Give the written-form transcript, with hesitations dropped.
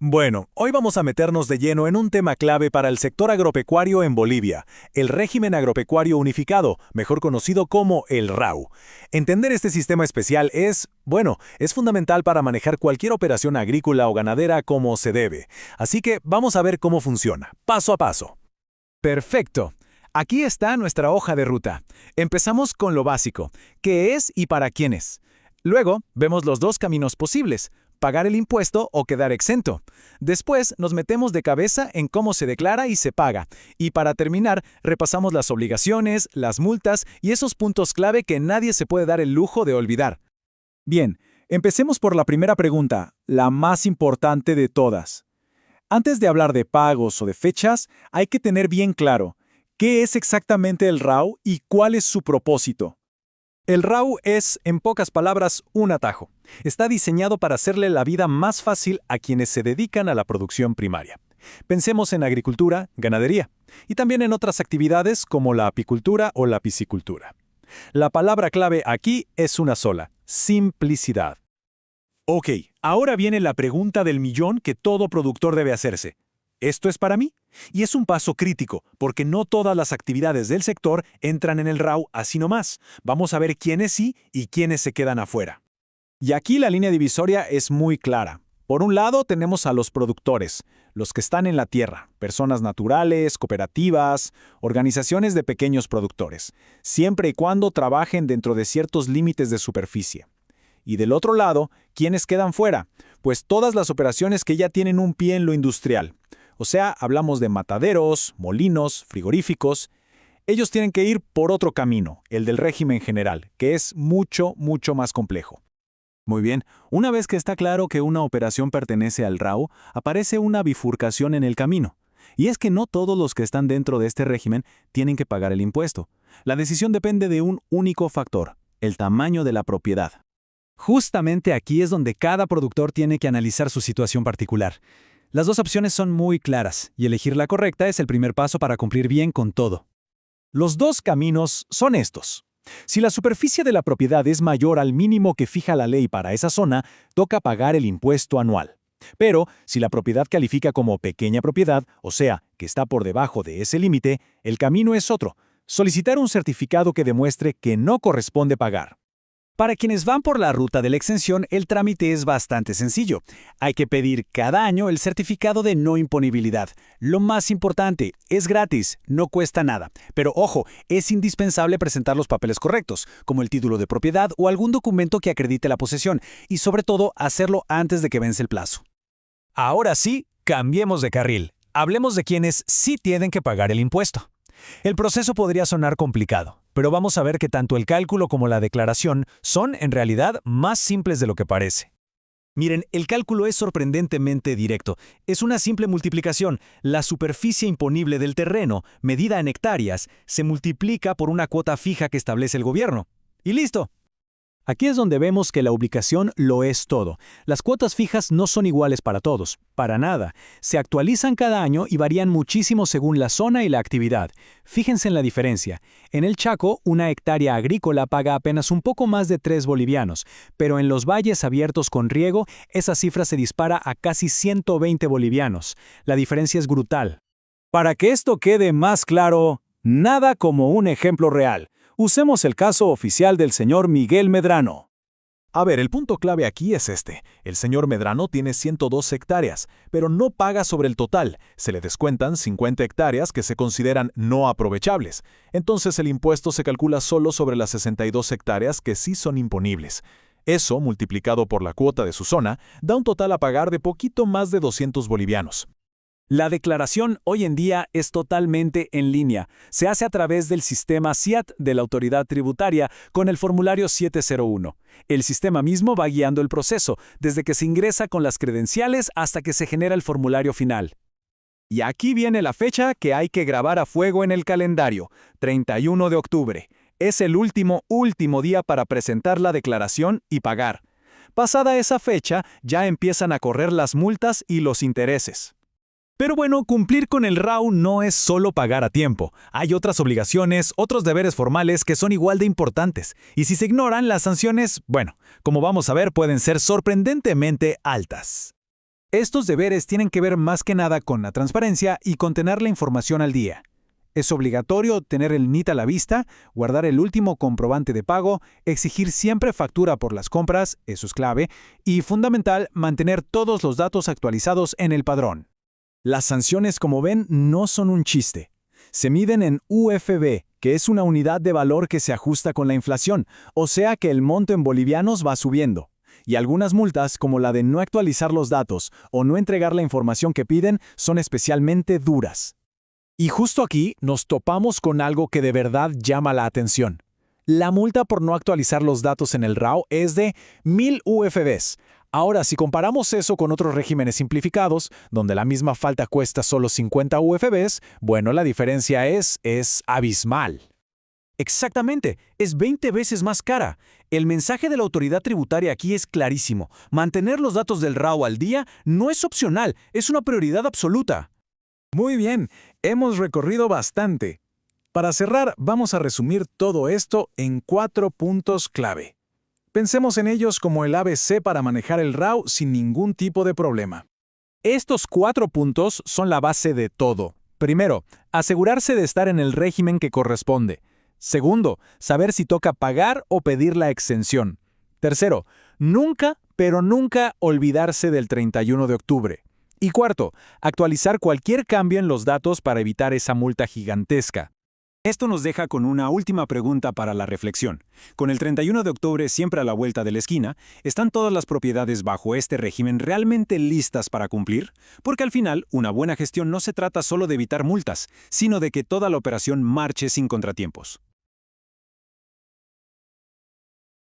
Bueno, hoy vamos a meternos de lleno en un tema clave para el sector agropecuario en Bolivia, el régimen agropecuario unificado, mejor conocido como el RAU. Entender este sistema especial es fundamental para manejar cualquier operación agrícola o ganadera como se debe. Así que vamos a ver cómo funciona, paso a paso. Perfecto. Aquí está nuestra hoja de ruta. Empezamos con lo básico, qué es y para quiénes. Luego, vemos los dos caminos posibles, pagar el impuesto o quedar exento. Después, nos metemos de cabeza en cómo se declara y se paga. Y para terminar, repasamos las obligaciones, las multas y esos puntos clave que nadie se puede dar el lujo de olvidar. Bien, empecemos por la primera pregunta, la más importante de todas. Antes de hablar de pagos o de fechas, hay que tener bien claro qué es exactamente el RAU y cuál es su propósito. El RAU es, en pocas palabras, un atajo. Está diseñado para hacerle la vida más fácil a quienes se dedican a la producción primaria. Pensemos en agricultura, ganadería, y también en otras actividades como la apicultura o la piscicultura. La palabra clave aquí es una sola: simplicidad. Ok, ahora viene la pregunta del millón que todo productor debe hacerse. ¿Esto es para mí? Y es un paso crítico, porque no todas las actividades del sector entran en el RAU así nomás. Vamos a ver quiénes sí y quiénes se quedan afuera. Y aquí la línea divisoria es muy clara. Por un lado tenemos a los productores, los que están en la tierra, personas naturales, cooperativas, organizaciones de pequeños productores, siempre y cuando trabajen dentro de ciertos límites de superficie. Y del otro lado, ¿quiénes quedan fuera? Pues todas las operaciones que ya tienen un pie en lo industrial. O sea, hablamos de mataderos, molinos, frigoríficos. Ellos tienen que ir por otro camino, el del régimen general, que es mucho, mucho más complejo. Muy bien, una vez que está claro que una operación pertenece al RAU, aparece una bifurcación en el camino. Y es que no todos los que están dentro de este régimen tienen que pagar el impuesto. La decisión depende de un único factor: el tamaño de la propiedad. Justamente aquí es donde cada productor tiene que analizar su situación particular. Las dos opciones son muy claras, y elegir la correcta es el primer paso para cumplir bien con todo. Los dos caminos son estos. Si la superficie de la propiedad es mayor al mínimo que fija la ley para esa zona, toca pagar el impuesto anual. Pero si la propiedad califica como pequeña propiedad, o sea, que está por debajo de ese límite, el camino es otro: solicitar un certificado que demuestre que no corresponde pagar. Para quienes van por la ruta de la exención, el trámite es bastante sencillo. Hay que pedir cada año el certificado de no imponibilidad. Lo más importante, es gratis, no cuesta nada. Pero ojo, es indispensable presentar los papeles correctos, como el título de propiedad o algún documento que acredite la posesión, y sobre todo hacerlo antes de que vence el plazo. Ahora sí, cambiemos de carril. Hablemos de quienes sí tienen que pagar el impuesto. El proceso podría sonar complicado, pero vamos a ver que tanto el cálculo como la declaración son, en realidad, más simples de lo que parece. Miren, el cálculo es sorprendentemente directo. Es una simple multiplicación. La superficie imponible del terreno, medida en hectáreas, se multiplica por una cuota fija que establece el gobierno. ¡Y listo! Aquí es donde vemos que la ubicación lo es todo. Las cuotas fijas no son iguales para todos, para nada. Se actualizan cada año y varían muchísimo según la zona y la actividad. Fíjense en la diferencia. En el Chaco, una hectárea agrícola paga apenas un poco más de 3 bolivianos, pero en los valles abiertos con riego, esa cifra se dispara a casi 120 bolivianos. La diferencia es brutal. Para que esto quede más claro, nada como un ejemplo real. Usemos el caso oficial del señor Miguel Medrano. A ver, el punto clave aquí es este. El señor Medrano tiene 102 hectáreas, pero no paga sobre el total. Se le descuentan 50 hectáreas que se consideran no aprovechables. Entonces el impuesto se calcula solo sobre las 62 hectáreas que sí son imponibles. Eso, multiplicado por la cuota de su zona, da un total a pagar de poquito más de 200 bolivianos. La declaración hoy en día es totalmente en línea. Se hace a través del sistema SIAT de la autoridad tributaria con el formulario 701. El sistema mismo va guiando el proceso, desde que se ingresa con las credenciales hasta que se genera el formulario final. Y aquí viene la fecha que hay que grabar a fuego en el calendario: 31 de octubre. Es el último día para presentar la declaración y pagar. Pasada esa fecha, ya empiezan a correr las multas y los intereses. Pero bueno, cumplir con el RAU no es solo pagar a tiempo. Hay otras obligaciones, otros deberes formales que son igual de importantes. Y si se ignoran, las sanciones, bueno, como vamos a ver, pueden ser sorprendentemente altas. Estos deberes tienen que ver más que nada con la transparencia y con tener la información al día. Es obligatorio tener el NIT a la vista, guardar el último comprobante de pago, exigir siempre factura por las compras, eso es clave, y fundamental, mantener todos los datos actualizados en el padrón. Las sanciones, como ven, no son un chiste. Se miden en UFB, que es una unidad de valor que se ajusta con la inflación, o sea que el monto en bolivianos va subiendo. Y algunas multas, como la de no actualizar los datos o no entregar la información que piden, son especialmente duras. Y justo aquí nos topamos con algo que de verdad llama la atención. La multa por no actualizar los datos en el RAW es de 1000 UFBs. Ahora, si comparamos eso con otros regímenes simplificados, donde la misma falta cuesta solo 50 UFBs, bueno, la diferencia es abismal. Exactamente, es 20 veces más cara. El mensaje de la autoridad tributaria aquí es clarísimo. Mantener los datos del RAW al día no es opcional, es una prioridad absoluta. Muy bien, hemos recorrido bastante. Para cerrar, vamos a resumir todo esto en 4 puntos clave. Pensemos en ellos como el ABC para manejar el RAW sin ningún tipo de problema. Estos 4 puntos son la base de todo. Primero, asegurarse de estar en el régimen que corresponde. Segundo, saber si toca pagar o pedir la exención. Tercero, nunca, pero nunca olvidarse del 31 de octubre. Y cuarto, actualizar cualquier cambio en los datos para evitar esa multa gigantesca. Esto nos deja con una última pregunta para la reflexión. Con el 31 de octubre siempre a la vuelta de la esquina, ¿están todas las propiedades bajo este régimen realmente listas para cumplir? Porque al final, una buena gestión no se trata solo de evitar multas, sino de que toda la operación marche sin contratiempos.